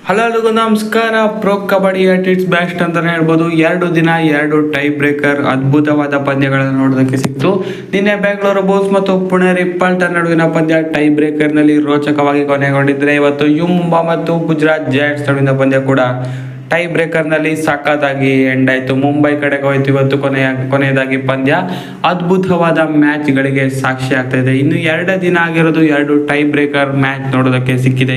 Hello ಎಲ್ಲರಿಗೂ ನಮಸ್ಕಾರ. Pro kabaddi at it's best ಅಂತಾನೆ ಹೇಳ್ಬೋದು. 2 ದಿನ 2 ಟೈ ಬ್ರೇಕರ್ ಅದ್ಭುತವಾದ ಪಂದ್ಯಗಳನ್ನು ನೋಡೋದಕ್ಕೆ ಸಿಕ್ತು. ನಿನ್ನೆ ಬೆಂಗಳೂರು ಬುಲ್ಸ್ ಮತ್ತು ಪುಣೆ ರಿಪ್ಪಲ್ಟನ್ ನಡುವಿನ ಪಂದ್ಯ ಟೈ ಬ್ರೇಕರ್ನಲ್ಲಿ ರೋಚಕವಾಗಿ ಕೊನೆಗೊಂಡಿದ್ದರೆ, ಇವತ್ತು ಯು ಮುಂಬಾ ಮತ್ತು ಗುಜರಾತ್ ಜೈಂಟ್ಸ್ ನಡುವಿನ ಪಂದ್ಯ ಕೂಡ ಟೈ ಬ್ರೇಕರ್ನಲ್ಲಿ ಸಖತ್ತಾಗಿ ಎಂಡ್ ಆಯಿತು. ಮುಂಬೈ ಕಡೆಗೆ ಹೋಯ್ತು ಇವತ್ತು ಕೊನೆಯದಾಗಿ ಪಂದ್ಯ. ಅದ್ಭುತವಾದ ಮ್ಯಾಚ್ಗಳಿಗೆ ಸಾಕ್ಷಿ ಆಗ್ತಾ ಇದೆ. ಇನ್ನು 2 ದಿನ ಆಗಿರೋದು 2 ಟೈ ಬ್ರೇಕರ್ ಮ್ಯಾಚ್ ನೋಡೋದಕ್ಕೆ ಸಿಕ್ಕಿದೆ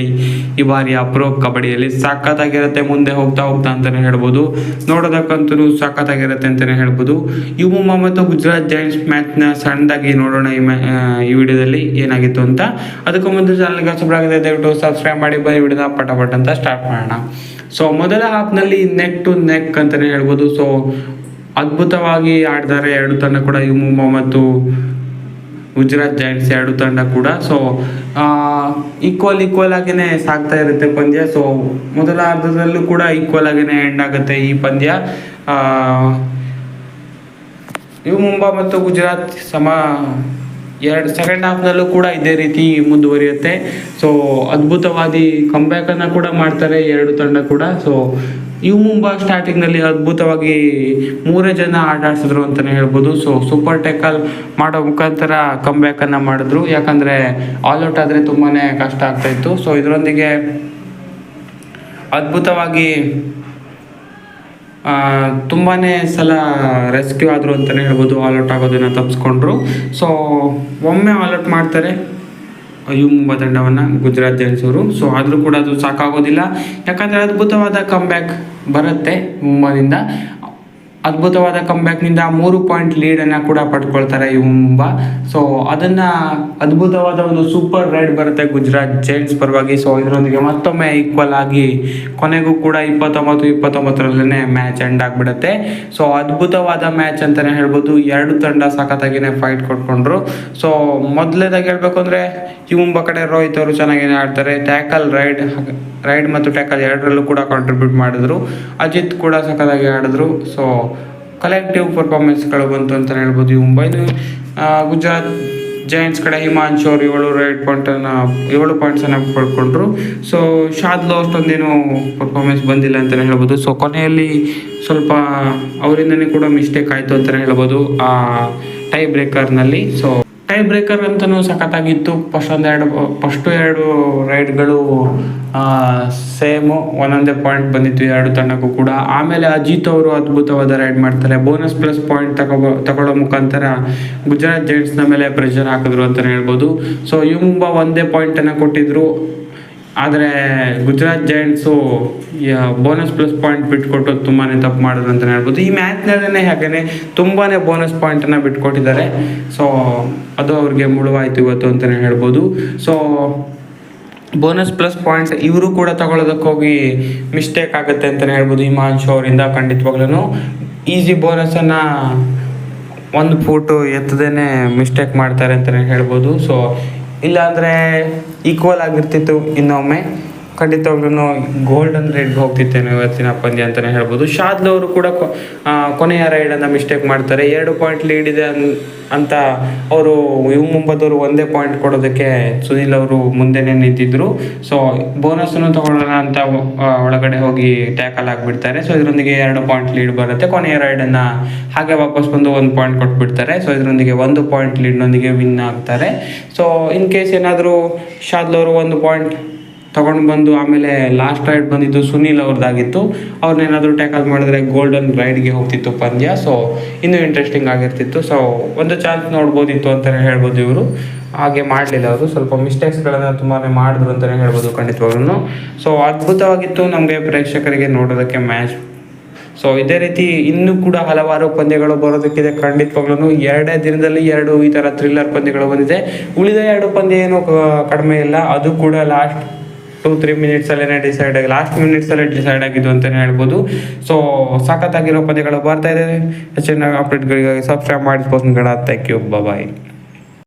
ಈ ಬಾರಿಯ ಪ್ರೋ ಕಬಡ್ಡಿಯಲ್ಲಿ. ಸಖತ್ತಾಗಿರುತ್ತೆ ಮುಂದೆ ಹೋಗ್ತಾ ಅಂತಲೇ ಹೇಳ್ಬೋದು. ನೋಡೋದಕ್ಕಂತೂ ಸಖತ್ತಾಗಿರುತ್ತೆ ಅಂತಲೇ ಹೇಳ್ಬೋದು. ಯು ಮುಂಬಾ ಮತ್ತು ಗುಜರಾತ್ ಜೈಂಟ್ಸ್ ಮ್ಯಾಚ್ನ ಸಣ್ಣದಾಗಿ ನೋಡೋಣ ಈ ವಿಡಿಯೋದಲ್ಲಿ ಏನಾಗಿತ್ತು ಅಂತ. ಅದಕ್ಕೂ ಮುಂದೆ ಚಾನಲ್ಗೆ ಸಬ್ಸ್ಕ್ರೈಬ್ ದಯವಿಟ್ಟು ಸಬ್ಸ್ಕ್ರೈಬ್ ಮಾಡಿ ಬನ್ನಿ ವಿಡಿಯೋನ ಪಟ ಅಂತ ಸ್ಟಾರ್ಟ್ ಮಾಡೋಣ. ಸೊ ಮೊದಲ ಹಾಫ್ನಲ್ಲಿ ನೆಕ್ ಟು ನೆಕ್ ಅಂತಲೇ ಹೇಳ್ಬೋದು. ಸೊ ಅದ್ಭುತವಾಗಿ ಆಡ್ತಾರೆ 2 ತಂಡ ಕೂಡ, ಯು ಮುಂಬಾ ಮತ್ತು ಗುಜರಾತ್ ಜೈಂಟ್ಸ್ 2 ತಂಡ ಕೂಡ. ಸೊ ಈಕ್ವಲ್ ಆಗಿನೇ ಸಾಗ್ತಾ ಇರುತ್ತೆ ಪಂದ್ಯ. ಸೊ ಮೊದಲ ಅರ್ಧದಲ್ಲೂ ಕೂಡ ಈಕ್ವಲ್ ಆಗಿನೇ ಎಂಡ್ ಆಗುತ್ತೆ ಈ ಪಂದ್ಯ. ಯು ಮುಂಬಾ ಮತ್ತು ಗುಜರಾತ್ ಸೆಕೆಂಡ್ ಹಾಫ್ನಲ್ಲೂ ಕೂಡ ಇದೇ ರೀತಿ ಮುಂದುವರಿಯುತ್ತೆ. ಸೊ ಅದ್ಭುತವಾದಿ ಕಂಬ್ಯಾಕನ್ನು ಕೂಡ ಮಾಡ್ತಾರೆ 2 ತಂಡ ಕೂಡ. ಸೊ ಯು ಮುಂಬಾ ಸ್ಟಾರ್ಟಿಂಗ್ನಲ್ಲಿ ಅದ್ಭುತವಾಗಿ 3 ಜನ ಆಟ ಆಡಿಸಿದ್ರು ಅಂತಲೇ ಹೇಳ್ಬೋದು. ಸೊ ಸೂಪರ್ ಟ್ಯಾಕಲ್ ಮಾಡೋ ಮುಖಾಂತರ ಕಂಬ್ಯಾಕನ್ನು ಮಾಡಿದ್ರು. ಯಾಕಂದರೆ ಆಲ್ ಔಟ್ ಆದರೆ ತುಂಬಾ ಕಷ್ಟ ಆಗ್ತಾಯಿತ್ತು. ಸೊ ಇದರೊಂದಿಗೆ ಅದ್ಭುತವಾಗಿ ತುಂಬಾ ಸಲ ರೆಸ್ಕ್ಯೂ ಆದರು ಅಂತಲೇ ಹೇಳ್ಬೋದು. ಆಲ್ ಔಟ್ ಆಗೋದನ್ನು ತಪ್ಪಿಸ್ಕೊಂಡ್ರು. ಸೊ ಒಮ್ಮೆ ಆಲ್ ಔಟ್ ಮಾಡ್ತಾರೆ ಯು ಮುಂಬಾ ತಂಡವನ್ನು ಗುಜರಾತ್ ಜೈಂಟ್ಸ್ ಅವರು. ಸೊ ಆದರೂ ಕೂಡ ಅದು ಸಾಕಾಗೋದಿಲ್ಲ, ಯಾಕಂದರೆ ಅದ್ಭುತವಾದ ಕಂಬ್ಯಾಕ್ ಬರುತ್ತೆ ಮುಂಬಾದಿಂದ. ಅದ್ಭುತವಾದ ಕಂಬ್ಯಾಕ್ನಿಂದ 3 ಪಾಯಿಂಟ್ ಲೀಡನ್ನು ಕೂಡ ಪಡ್ಕೊಳ್ತಾರೆ ಯು ಮುಂಬಾ. ಸೊ ಅದನ್ನು ಅದ್ಭುತವಾದ ಒಂದು ಸೂಪರ್ ರೈಡ್ ಬರುತ್ತೆ ಗುಜರಾತ್ ಜೈಂಟ್ಸ್ ಪರವಾಗಿ. ಸೊ ಇದರೊಂದಿಗೆ ಮತ್ತೊಮ್ಮೆ ಈಕ್ವಲ್ ಆಗಿ ಕೊನೆಗೂ ಕೂಡ 29-29 ಮ್ಯಾಚ್ ಎಂಡ್ ಆಗಿಬಿಡುತ್ತೆ. ಸೊ ಅದ್ಭುತವಾದ ಮ್ಯಾಚ್ ಅಂತಲೇ ಹೇಳ್ಬೋದು. 2 ತಂಡ ಸಖತ್ತಾಗಿನೇ ಫೈಟ್ ಕೊಟ್ಕೊಂಡ್ರು. ಸೊ ಮೊದಲನೇದಾಗಿ ಹೇಳ್ಬೇಕು ಅಂದರೆ ಯು ಮುಂಬಾ ಕಡೆ ರೋಹಿತ್ ಅವರು ಚೆನ್ನಾಗೇನೆ ಆಡ್ತಾರೆ. ಟ್ಯಾಕಲ್ ರೈಡ್ ಮತ್ತು ಟ್ಯಾಕಲ್ 2ರಲ್ಲೂ ಕೂಡ ಕಾಂಟ್ರಿಬ್ಯೂಟ್ ಮಾಡಿದ್ರು. ಅಜಿತ್ ಕೂಡ ಸಖತ್ತಾಗಿ ಆಡಿದ್ರು. ಸೊ ಕಲೆಕ್ಟಿವ್ ಪರ್ಫಾರ್ಮೆನ್ಸ್ಗಳು ಬಂತು ಅಂತಲೇ ಹೇಳ್ಬೋದು ಯು ಮುಂಬೈ. ಗುಜರಾತ್ ಜೈಂಟ್ಸ್ ಕಡೆ ಹಿಮಾಂಶು ಅವರು 7 ಪಾಯಿಂಟ್ಸನ್ನು ಪಡ್ಕೊಂಡ್ರು. ಸೊ ಶಾದ್ಲೋ ಅಷ್ಟೊಂದೇನು ಪರ್ಫಾರ್ಮೆನ್ಸ್ ಬಂದಿಲ್ಲ ಅಂತಲೇ ಹೇಳ್ಬೋದು. ಸೊ ಕೊನೆಯಲ್ಲಿ ಸ್ವಲ್ಪ ಅವರಿಂದನೇ ಕೂಡ ಮಿಸ್ಟೇಕ್ ಆಯಿತು ಅಂತಲೇ ಹೇಳ್ಬೋದು ಆ ಟೈ ಬ್ರೇಕರ್ನಲ್ಲಿ. ಸೊ ಟೈ ಬ್ರೇಕರ್ ಅಂತಲೂ ಸಖತ್ತಾಗಿತ್ತು. ಫಸ್ಟು 2 ರೈಡ್ಗಳು ಸೇಮು ಒಂದೊಂದೇ ಪಾಯಿಂಟ್ ಬಂದಿತ್ತು 2 ತಂಡಕ್ಕೂ ಕೂಡ. ಆಮೇಲೆ ಅಜಿತ್ ಅವರು ಅದ್ಭುತವಾದ ರೈಡ್ ಮಾಡ್ತಾರೆ. ಬೋನಸ್ ಪ್ಲಸ್ ಪಾಯಿಂಟ್ ತಗೊಳ್ಳೋ ಮುಖಾಂತರ ಗುಜರಾತ್ ಜೈಂಟ್ಸ್ನ ಮೇಲೆ ಪ್ರೆಷರ್ ಹಾಕಿದ್ರು ಅಂತಲೇ ಹೇಳ್ಬೋದು. ಸೊ ಯು ಮುಂಬಾ 1 ಪಾಯಿಂಟನ್ನು ಕೊಟ್ಟಿದ್ರು. ಆದರೆ ಗುಜರಾತ್ ಜೈಂಟ್ಸು ಬೋನಸ್ ಪ್ಲಸ್ ಪಾಯಿಂಟ್ ಬಿಟ್ಕೊಟ್ಟು ತುಂಬಾ ತಪ್ಪು ಮಾಡಿದ್ರು ಅಂತಲೇ ಹೇಳ್ಬೋದು. ಈ ಮ್ಯಾಚ್ನಲ್ಲೇ ಹಾಗೇ ತುಂಬಾ ಬೋನಸ್ ಪಾಯಿಂಟನ್ನು ಬಿಟ್ಕೊಟ್ಟಿದ್ದಾರೆ. ಸೊ ಅದು ಅವ್ರಿಗೆ ಮುಳುವಾಯಿತು ಇವತ್ತು ಅಂತಲೇ ಹೇಳ್ಬೋದು. ಸೊ ಬೋನಸ್ ಪ್ಲಸ್ ಪಾಯಿಂಟ್ ಇವರು ಕೂಡ ತಗೊಳ್ಳೋದಕ್ಕೆ ಹೋಗಿ ಮಿಸ್ಟೇಕ್ ಆಗುತ್ತೆ ಅಂತಲೇ ಹೇಳ್ಬೋದು ಹಿಮಾಂಶು ಅವರಿಂದ. ಖಂಡಿತವಾಗ್ಲೂ ಈಸಿ ಬೋನಸನ್ನು 1 ಫೂಟು ಎತ್ತದೇ ಮಿಸ್ಟೇಕ್ ಮಾಡ್ತಾರೆ ಅಂತಲೇ ಹೇಳ್ಬೋದು. ಸೊ ಇಲ್ಲಾಂದರೆ ಈಕ್ವಲ್ ಆಗಿರ್ತಿತ್ತು ಇನ್ನೊಮ್ಮೆ. ಖಂಡಿತವಾಗ್ಲೂ ಗೋಲ್ಡನ್ ರೈಡ್ಗೆ ಹೋಗ್ತಿತ್ತೇನೆ ಇವತ್ತಿನ ಪಂದ್ಯ ಅಂತಲೇ ಹೇಳ್ಬೋದು. ಶಾದ್ಲ್ ಅವರು ಕೂಡ ಕೊನೆಯ ರೈಡನ್ನು ಮಿಸ್ಟೇಕ್ ಮಾಡ್ತಾರೆ. 2 ಪಾಯಿಂಟ್ ಲೀಡ್ ಇದೆ ಅಂತ ಅವರು ಯು ಮುಂಬಾದವರು 1 ಪಾಯಿಂಟ್ ಕೊಡೋದಕ್ಕೆ ಸುನಿಲ್ ಅವರು ಮುಂದೆನೇ ನಿಂತಿದ್ದರು. ಸೊ ಬೋನಸನ್ನು ತಗೊಳ್ಳೋಣ ಅಂತ ಒಳಗಡೆ ಹೋಗಿ ಟ್ಯಾಕಲ್ ಆಗಿಬಿಡ್ತಾರೆ. ಸೊ ಇದರೊಂದಿಗೆ 2 ಪಾಯಿಂಟ್ ಲೀಡ್ ಬರುತ್ತೆ. ಕೊನೆಯ ರೈಡನ್ನು ಹಾಗೆ ವಾಪಸ್ ಬಂದು 1 ಪಾಯಿಂಟ್ ಕೊಟ್ಬಿಡ್ತಾರೆ. ಸೊ ಇದರೊಂದಿಗೆ 1 ಪಾಯಿಂಟ್ ಲೀಡ್ನೊಂದಿಗೆ ವಿನ್ ಆಗ್ತಾರೆ. ಸೊ ಇನ್ ಕೇಸ್ ಏನಾದರೂ ಶಾದ್ಲ್ ಅವರು 1 ಪಾಯಿಂಟ್ ತೊಗೊಂಡು ಬಂದು ಆಮೇಲೆ ಲಾಸ್ಟ್ ರೈಡ್ ಬಂದಿದ್ದು ಸುನೀಲ್ ಅವ್ರದ್ದಾಗಿತ್ತು, ಅವ್ರನ್ನೇನಾದರೂ ಟ್ಯಾಕಲ್ ಮಾಡಿದ್ರೆ ಗೋಲ್ಡನ್ ರೈಡ್ಗೆ ಹೋಗ್ತಿತ್ತು ಪಂದ್ಯ. ಸೊ ಇನ್ನೂ ಇಂಟ್ರೆಸ್ಟಿಂಗ್ ಆಗಿರ್ತಿತ್ತು. ಸೊ ಒಂದು ಚಾನ್ಸ್ ನೋಡ್ಬೋದಿತ್ತು ಅಂತಲೇ ಹೇಳ್ಬೋದು. ಇವರು ಹಾಗೆ ಮಾಡಲಿಲ್ಲ. ಅವರು ಸ್ವಲ್ಪ ಮಿಸ್ಟೇಕ್ಸ್ಗಳನ್ನು ತುಂಬಾ ಮಾಡಿದ್ರು ಅಂತಲೇ ಹೇಳ್ಬೋದು ಖಂಡಿತವಾಗ್ಲೂ. ಸೊ ಅದ್ಭುತವಾಗಿತ್ತು ನಮಗೆ ಪ್ರೇಕ್ಷಕರಿಗೆ ನೋಡೋದಕ್ಕೆ ಮ್ಯಾಚ್. ಸೊ ಇದೇ ರೀತಿ ಇನ್ನೂ ಕೂಡ ಹಲವಾರು ಪಂದ್ಯಗಳು ಬರೋದಕ್ಕಿದೆ ಖಂಡಿತವಾಗ್ಲೂ. 2 ದಿನದಲ್ಲಿ 2 ಈ ಥರ ಥ್ರಿಲ್ಲರ್ ಪಂದ್ಯಗಳು ಬಂದಿದೆ. ಉಳಿದ 2 ಪಂದ್ಯ ಏನೂ ಕಡಿಮೆ ಇಲ್ಲ. ಅದು ಕೂಡ ಲಾಸ್ಟ್ 2-3 ಮಿನಿಟ್ಸಲ್ಲೇ ಲಾಸ್ಟ್ ಮಿನಿಟ್ಸಲ್ಲೇ ಡಿಸೈಡ್ ಆಗಿದ್ದು ಅಂತಲೇ ಹೇಳ್ಬೋದು. ಸೊ ಸಖತ್ತಾಗಿರೋ ಪಂದ್ಯಗಳು ಬರ್ತಾ ಇದೆ. ಹೆಚ್ಚಿನ ಅಪ್ಡೇಟ್ಗಳಿಗಾಗಿ ಸಬ್ಸ್ಕ್ರೈಬ್ ಮಾಡಿ. Thank you. ಬಾಯ್.